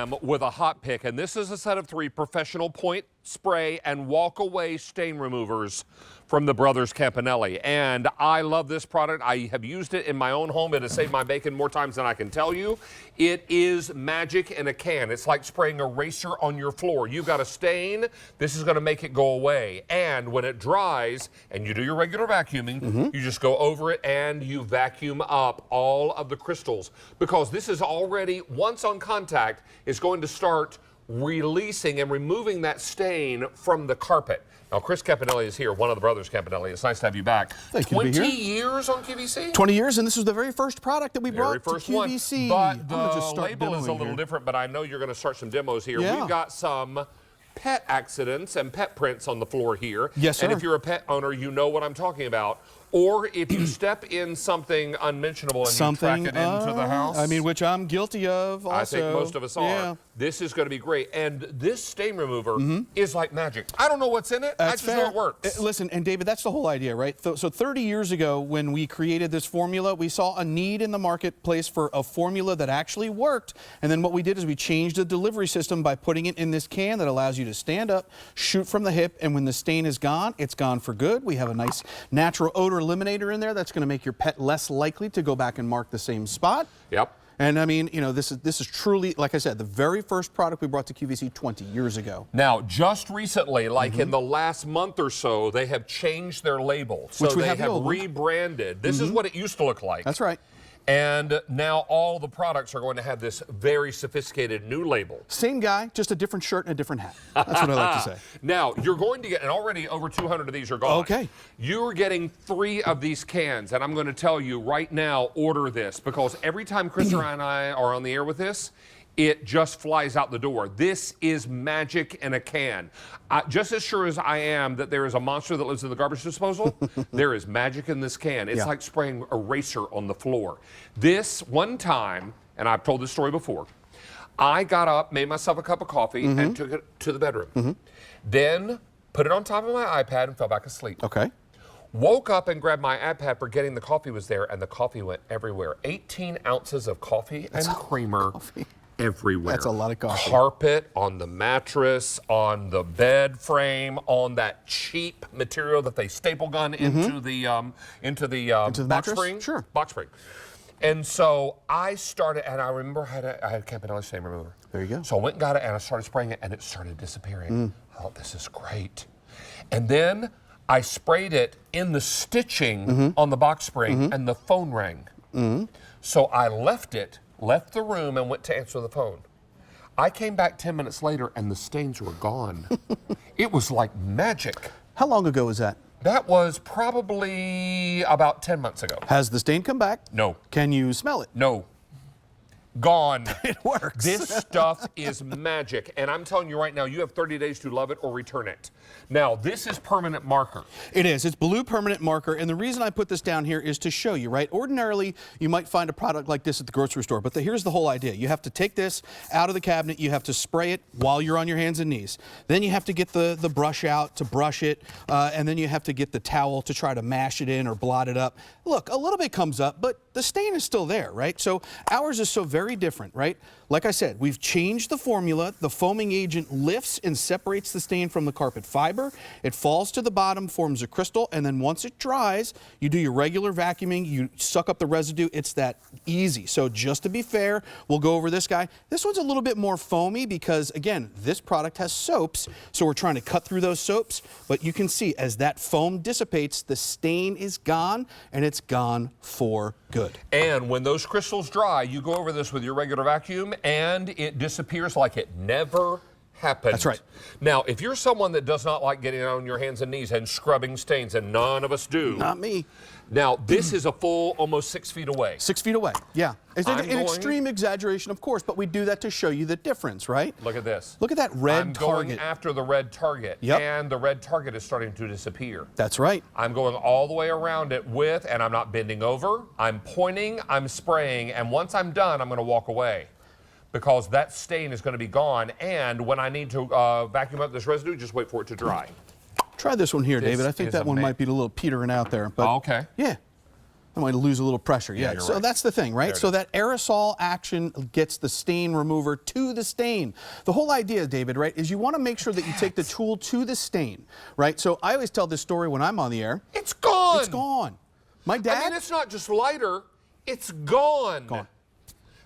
am with a hot pick, and this is a set of 3 professional point, spray, and walk-away stain removers from the brothers Campanelli. And I love this product. I have used it in my own home. It has saved my bacon more times than I can tell you. It is magic in a can. It's like spraying eraser on your floor. You've got a stain. This is going to make it go away. And when it dries and you do your regular vacuuming, you just go over it and you vacuum up all of the crystals, because this is already, once on contact, is going to start releasing and removing that stain from the carpet. Now, Chris Campanelli is here, one of the brothers Campanelli. It's nice to have you back. Thank you. 20 years on QVC? 20 years, and this was the very first product that we brought to One. QVC. But the label is a little different, but I know you're going to start some demos here. Yeah. We've got some pet accidents and pet prints on the floor here. Yes, sir. And if you're a pet owner, you know what I'm talking about. Or if you step in something unmentionable and you track it into the house. I mean, which I'm guilty of also. I think most of us are. Yeah. This is going to be great. And this stain remover is like magic. I don't know what's in it. I just know it works. Listen, and David, that's the whole idea, right? So 30 years ago, when we created this formula, we saw a need in the marketplace for a formula that actually worked. And then what we did is we changed the delivery system by putting it in this can that allows you to stand up, shoot from the hip, and when the stain is gone, it's gone for good. We have a nice natural odor eliminator in there that's going to make your pet less likely to go back and mark the same spot. Yep. And I mean, you know, this is truly, like I said, the very first product we brought to QVC 20 years ago. Now, just recently, like in the last month or so, they have changed their label. So they have rebranded. This is what it used to look like. That's right. And now all the products are going to have this very sophisticated new label. Same guy, just a different shirt and a different hat. That's what I like to say. Now, you're going to get, and already over 200 of these are gone. Okay. You're getting 3 of these cans, and I'm going to tell you right now, order this, because every time Chris and I are on the air with this, it just flies out the door. This is magic in a can. Just as sure as I am that there is a monster that lives in the garbage disposal, there is magic in this can. It's like spraying eraser on the floor. This one time, and I've told this story before, I got up, made myself a cup of coffee, and took it to the bedroom. Then put it on top of my iPad and fell back asleep. Okay. Woke up and grabbed my iPad, forgetting the coffee was there, and the coffee went everywhere. 18 ounces of coffee and creamer. Everywhere. That's a lot of coffee. Carpet, on the mattress, on the bed frame, on that cheap material that they staple gun into the box mattress? spring. Sure. Box spring. And so I started, and I remember I had a Campanelli stain remover. There you go. So I went and got it, and I started spraying it, and it started disappearing. I thought, this is great. And then I sprayed it in the stitching on the box spring, and the phone rang. So I left the room, and went to answer the phone. I came back 10 minutes later, and the stains were gone. It was like magic. How long ago was that? That was probably about 10 months ago. Has the stain come back? No. Can you smell it? No. Gone. It works. This stuff is magic. And I'm telling you right now, you have 30 days to love it or return it. Now, this is permanent marker. It is. It's blue permanent marker. And the reason I put this down here is to show you, right? Ordinarily, you might find a product like this at the grocery store. But here's the whole idea. You have to take this out of the cabinet. You have to spray it while you're on your hands and knees. Then you have to get the brush out to brush it. And then you have to get the towel to try to mash it in or blot it up. Look, a little bit comes up, but the stain is still there, right? So ours is so very different, right? Like I said, we've changed the formula. The foaming agent lifts and separates the stain from the carpet fiber. It falls to the bottom, forms a crystal, and then once it dries, you do your regular vacuuming, you suck up the residue. It's that easy. So just to be fair, we'll go over this guy. This one's a little bit more foamy because, again, this product has soaps, so we're trying to cut through those soaps, but you can see as that foam dissipates, the stain is gone, and it's gone for good. And when those crystals dry, you go over this with your regular vacuum, and it disappears like it never happened. That's right. Now, if you're someone that does not like getting on your hands and knees and scrubbing stains, and none of us do. Not me. Now, this is a full almost 6 feet away. 6 feet away, yeah. It's an extreme exaggeration, of course, but we do that to show you the difference, right? Look at this. Look at that red I'm target. going after the red target, and the red target is starting to disappear. That's right. I'm going all the way around it with, and I'm not bending over, I'm pointing, I'm spraying, and once I'm done, I'm going to walk away, because that stain is going to be gone, and when I need to vacuum up this residue, just wait for it to dry. Try this one here, David. I think that one might be a little petering out there. But okay. Yeah. I might lose a little pressure. Yeah, you're so right. that's the thing, right? So that aerosol action gets the stain remover to the stain. The whole idea, David, right, is you want to make sure that you take the tool to the stain, right? So I always tell this story when I'm on the air. It's gone. It's gone. My dad. I mean, it's not just lighter, it's gone. Gone.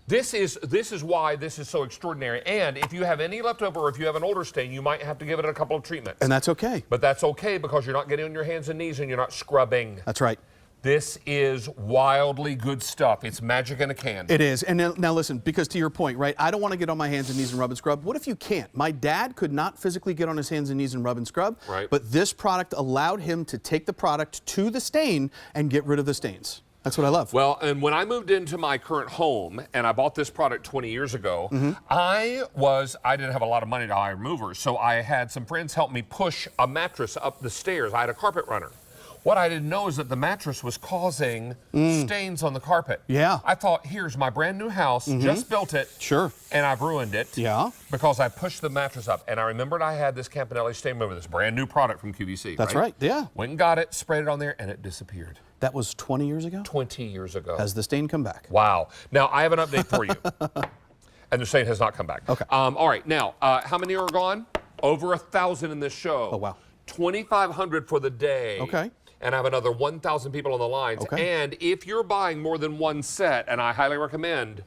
This is why this is so extraordinary. And if you have any left over, or if you have an older stain, you might have to give it a couple of treatments. And that's okay. But that's okay because you're not getting on your hands and knees and you're not scrubbing. That's right. This is wildly good stuff. It's magic in a can. It is. And now listen, because to your point, right, I don't want to get on my hands and knees and rub and scrub. What if you can't? My dad could not physically get on his hands and knees and rub and scrub. Right. But this product allowed him to take the product to the stain and get rid of the stains. That's what I love. Well, and when I moved into my current home and I bought this product 20 years ago, I didn't have a lot of money to hire movers, so I had some friends help me push a mattress up the stairs. I had a carpet runner. What I didn't know is that the mattress was causing stains on the carpet. Yeah. I thought, here's my brand new house, just built it. Sure. And I've ruined it. Yeah. Because I pushed the mattress up. And I remembered I had this Campanelli stain remover, this brand new product from QVC. That's right. Yeah. Went and got it, sprayed it on there, and it disappeared. That was 20 years ago? 20 years ago. Has the stain come back? Wow. Now, I have an update for you. And the stain has not come back. Okay. All right. Now, how many are gone? Over 1,000 in this show. Oh, wow. 2,500 for the day. Okay. And I have another 1,000 people on the lines. Okay. And if you're buying more than one set, and I highly recommend,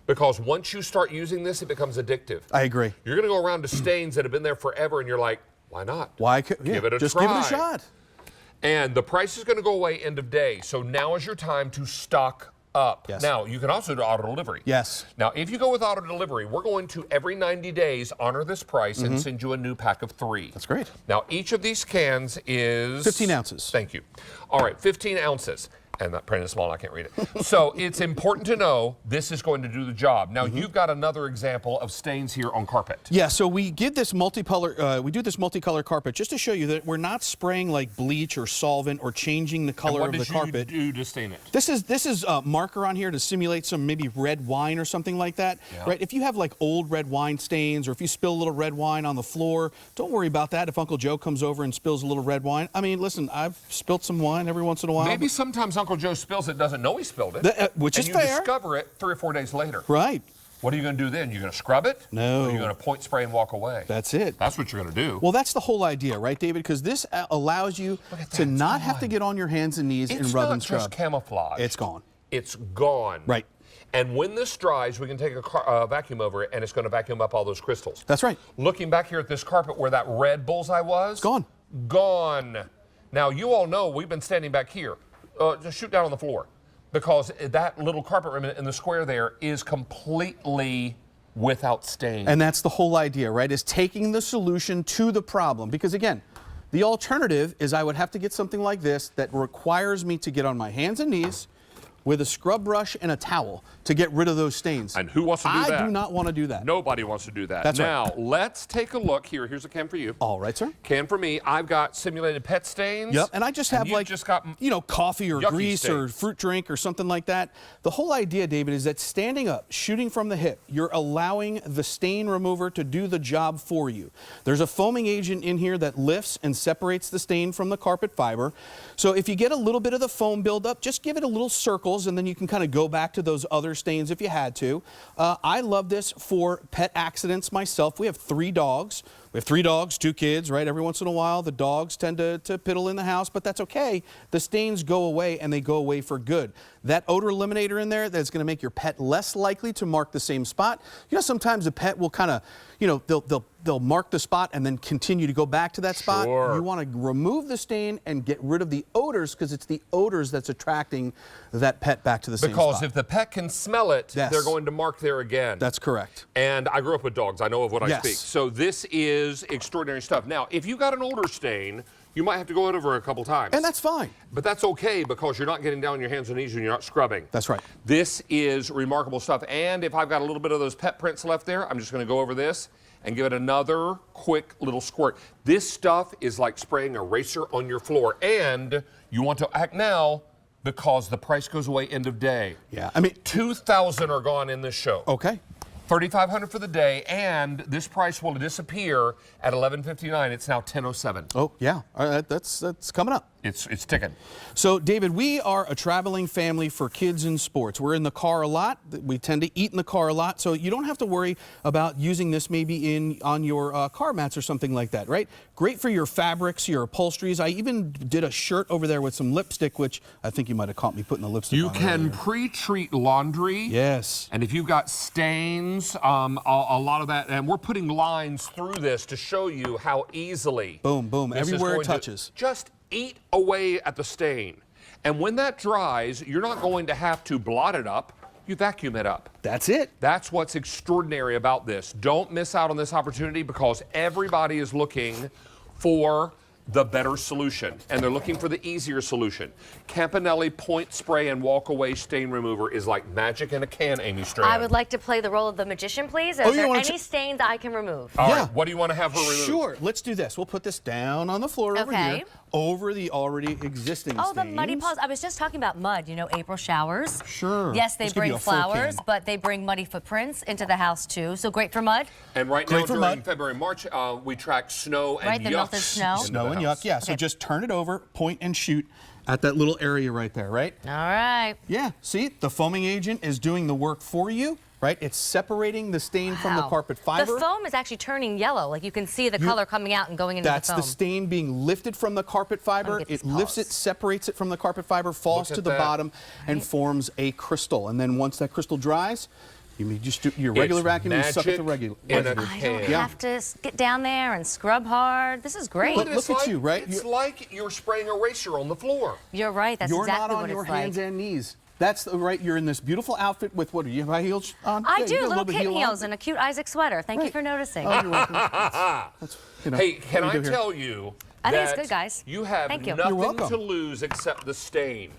because once you start using this, it becomes addictive. I agree. You're going to go around to stains that have been there forever, and you're like, why not? Why? Give it a just try. give it a shot. And the price is going to go away end of day. So now is your time to stock up. Yes. Now, you can also do auto delivery. Yes. Now, if you go with auto delivery, we're going to every 90 days honor this price and send you a new pack of 3. That's great. Now, each of these cans is 15 ounces. Thank you. All right, 15 ounces. And that print is small, I can't read it. So it's important to know this is going to do the job. Now, you've got another example of stains here on carpet. Yeah, so we did this multicolor carpet just to show you that we're not spraying like bleach or solvent or changing the color of the carpet. What did you do to stain it? This is a marker on here to simulate some maybe red wine or something like that, right? If you have like old red wine stains or if you spill a little red wine on the floor, don't worry about that if Uncle Joe comes over and spills a little red wine. I mean, listen, I've spilt some wine every once in a while. Maybe sometimes Uncle Joe spills it, doesn't know he spilled it. Which is and fair. you discover it 3 or 4 days later. Right. What are you going to do then? You're going to scrub it? No. Or are you going to point spray and walk away? That's it. That's what you're going to do. Well, that's the whole idea, right, David? Because this allows you to not have to get on your hands and knees and rub and scrub. It's not just camouflage. It's gone. It's gone. Right. And when this dries, we can take a vacuum over it, and it's going to vacuum up all those crystals. That's right. Looking back here at this carpet where that red bullseye was. Gone. Gone. Now, you all know we've been standing back here. Just shoot down on the floor. Because that little carpet ribbon in the square there is completely without stain. And that's the whole idea, right? Is taking the solution to the problem. Because again, the alternative is I would have to get something like this that requires me to get on my hands and knees with a scrub brush and a towel to get rid of those stains. And who wants to do that? I do not want to do that. Nobody wants to do that. That's now, right. let's take a look here. Here's a can for you. All right, sir. Can for me. I've got simulated pet stains. Yep, and I just have like, just got you know, coffee or yucky grease or stains. fruit drink or something like that. The whole idea, David, is that standing up, shooting from the hip, you're allowing the stain remover to do the job for you. There's a foaming agent in here that lifts and separates the stain from the carpet fiber. So if you get a little bit of the foam buildup, just give it a little circles and then you can kind of go back to those other stains if you had to. I love this for pet accidents myself. We have 3 dogs. We have 3 dogs, 2 kids, right? Every once in a while, the dogs tend to piddle in the house, but that's okay. The stains go away, and they go away for good. That odor eliminator in there, that's going to make your pet less likely to mark the same spot. You know, sometimes a pet will kind of, you know, they'll mark the spot and then continue to go back to that spot. You want to remove the stain and get rid of the odors because it's the odors that's attracting that pet back to the same spot. Because if the pet can smell it, they're going to mark there again. That's correct. And I grew up with dogs. I know of what I speak. So this is extraordinary stuff. Now, if you got an older stain, you might have to go over a couple times. And that's fine. But that's okay because you're not getting down on your hands and knees and you're not scrubbing. That's right. This is remarkable stuff. And if I've got a little bit of those pet prints left there, I'm just going to go over this and give it another quick little squirt. This stuff is like spraying a eraser on your floor. And you want to act now because the price goes away end of day. Yeah, I mean, 2,000 are gone in this show. Okay. $3,500 for the day, and this price will disappear at $11.59. It's now $10.07. Oh, yeah. All right, that's coming up. It's ticking. So, David, we are a traveling family for kids in sports. We're in the car a lot. We tend to eat in the car a lot. So you don't have to worry about using this maybe on your car mats or something like that, right? Great for your fabrics, your upholsteries. I even did a shirt over there with some lipstick, which I think you might have caught me putting the lipstick on. You can pre-treat laundry. Yes. And if you've got stains, a lot of that, and we're putting lines through this to show you how easily. Boom, boom, everywhere it touches. Just eat away at the stain. And when that dries, you're not going to have to blot it up. You vacuum it up. That's it. That's what's extraordinary about this. Don't miss out on this opportunity because everybody is looking for the better solution, and they're looking for the easier solution. Campanelli Point Spray and Walk Away Stain Remover is like magic in a can, Amy Strand. I would like to play the role of the magician, please. Is there any stains I can remove? All right, what do you want to have her remove? Sure, let's do this. We'll put this down on the floor over here, over the already existing stains. Oh, the muddy paws. I was just talking about mud, you know, April showers. Sure. Yes, they bring flowers, but they bring muddy footprints into the house too. So great for mud. And right now during February, March, we track snow and the melted snow. Snow and yuck, yeah. So just turn it over, point and shoot at that little area right there, right? All right. Yeah, see, the foaming agent is doing the work for you, right? It's separating the stain from the carpet fiber. The foam is actually turning yellow. Like you can see the color coming out and going into the foam. That's the stain being lifted from the carpet fiber. It lifts it, separates it from the carpet fiber, falls to the bottom, and forms a crystal. And then once that crystal dries, you just do your regular vacuum and suck it the regular. I don't have to get down there and scrub hard. This is great. But look at you, right? It's like you're spraying eraser on the floor. You're right. That's exactly what it's like. You're not on your hands and knees. That's right. You're in this beautiful outfit with what? Do you have high heels on? I do. Little kitten heels and a cute Isaac sweater. Thank you for noticing. Oh, you're welcome. Hey, can I tell you I think it's good, guys. You have nothing to lose except the stain.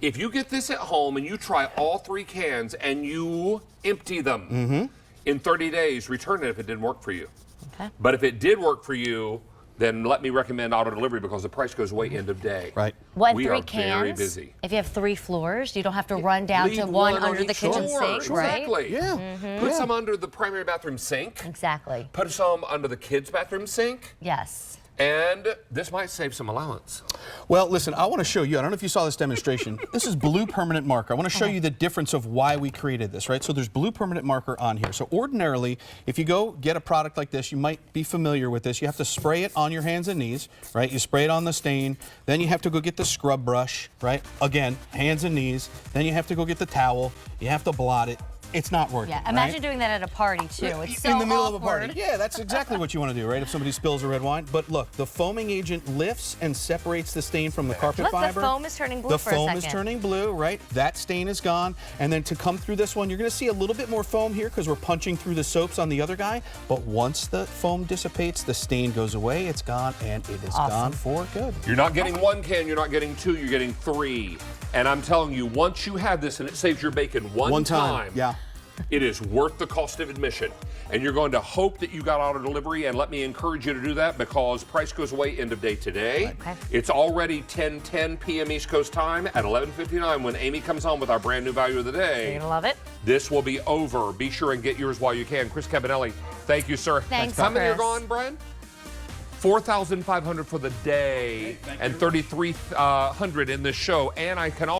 If you get this at home and you try all 3 cans and you empty them in 30 days, return it if it didn't work for you. Okay. But if it did work for you, then let me recommend auto delivery because the price goes away end of day. Right. We 3 cans, very busy. If you have 3 floors, you don't have to run down to one under the kitchen sink, right? Exactly. Yeah. Put some under the primary bathroom sink. Exactly. Put some under the kids' bathroom sink. Yes. And this might save some allowance. Well, listen, I want to show you, I don't know if you saw this demonstration. This is blue permanent marker. I want to show you the difference of why we created this, right? So there's blue permanent marker on here. So ordinarily, if you go get a product like this, you might be familiar with this. You have to spray it on your hands and knees, right? You spray it on the stain. Then you have to go get the scrub brush, right? Again, hands and knees. Then you have to go get the towel. You have to blot it. It's not working. Yeah, imagine doing that at a party too. It's so in the middle awkward. of a party. Yeah, that's exactly what you want to do, right? If somebody spills a red wine. But look, the foaming agent lifts and separates the stain from the carpet fiber. The foam is turning blue for a second. The foam is turning blue, right? That stain is gone. And then to come through this one, you're going to see a little bit more foam here because we're punching through the soaps on the other guy. But once the foam dissipates, the stain goes away, it's gone, and it is gone for good. You're not getting 1 can, you're not getting 2, you're getting 3. And I'm telling you, once you have this and it saves your bacon one time, it is worth the cost of admission. And you're going to hope that you got auto delivery, and let me encourage you to do that because price goes away end of day today. Okay. It's already 10:10 p.m. East Coast time at 11:59 when Amy comes on with our brand new value of the day. You're gonna love it. This will be over. Be sure and get yours while you can. Chris Campanelli, thank you, sir. Thanks, How many are gone, Brian? 4,500 for the day and 3,300 in this show. And I can